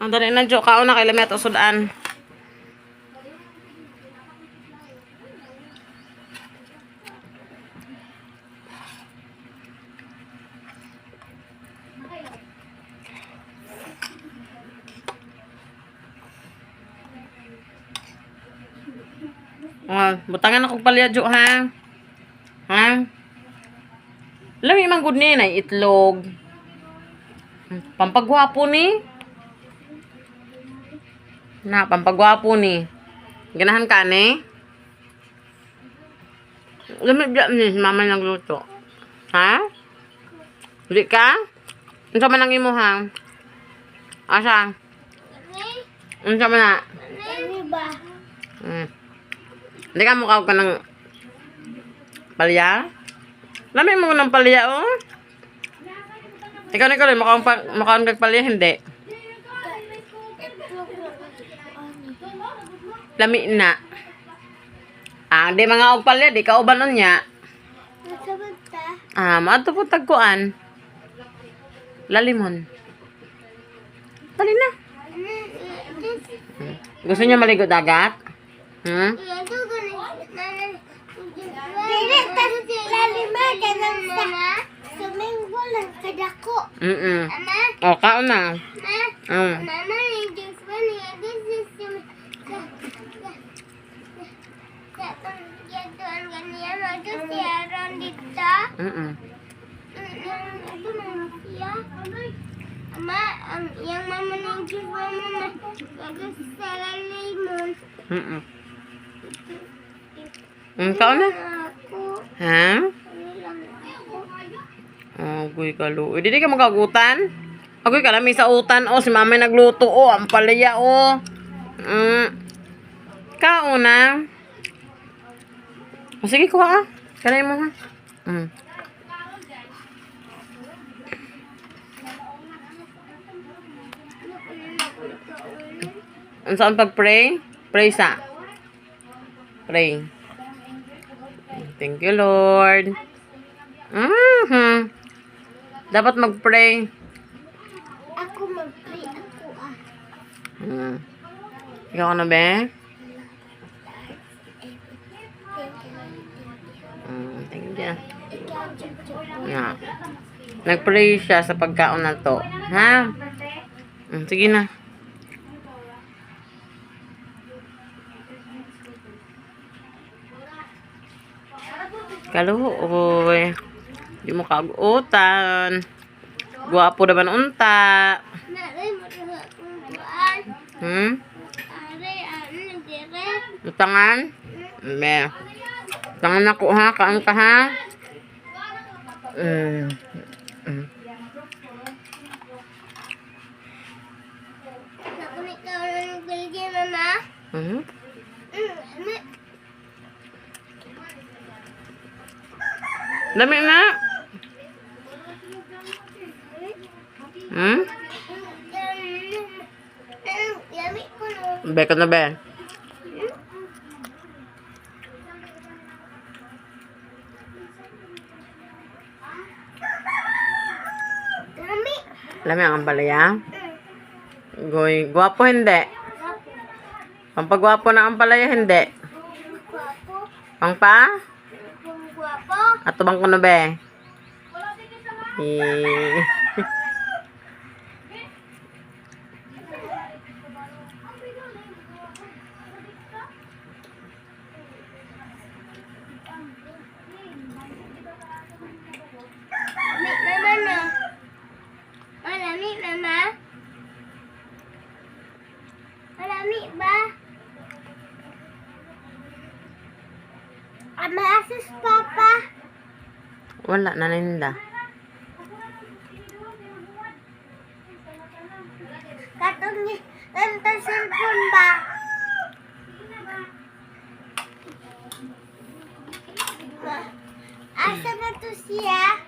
Ang dali na, Jo. Kaon na kay Lamet o sudan. Butangan akong palya, Jo, ha? Ha? Lami mang good ni na itlog. Pampagwapo ni. Na, pampagwapo ni. Ganahan ka ni. Lami biya ni mama nagluto. Ha? Di ka? Unsa man ang imo, ha? Asa? Unsa man na? Hindi ka mukha ka ng palya? Lami mo ng palya, oh. Ikaw rin, mukhang kagpalya, hindi. Lami na. Di mga og palya, di ka ubanon niya. Maato po tagkuan. Lalimon. Dali na. Gusto niya maligo dagat? O, kaon na. Yang mama ng juice mama bagus sa lemon. Kaon na. Aku. Ha? Agoy ka lo. Di ka magagutan? Agoy ka lami sa utan. Si mama nagluto. Ang palaya, Kaon na. Sige, kuha, Kanay mo, ha? Saan pag-pray? Pray sa. Pray. Thank you, Lord. Dapat mag-pray. Ako mag-pray ako Ikaw na, be? Thank you. Yeah. Nag-pray siya sa pagkaon na to. Ha? Sige na. Kaluoy. Di mo kagutan. Guwapo naman unta. Utangan? Me. Utangan ako, ha? Kaan ka, ha? Dami na. Be ka na, be. Lami ang palaya. Goy, guwapo hindi. Pampagwapo na ang palaya hindi. Pangpa? Ato bang kuno be? Malami ba? Maasis papa. Wala na ninda. Katong nanta cellphone ba? Asa na to siya?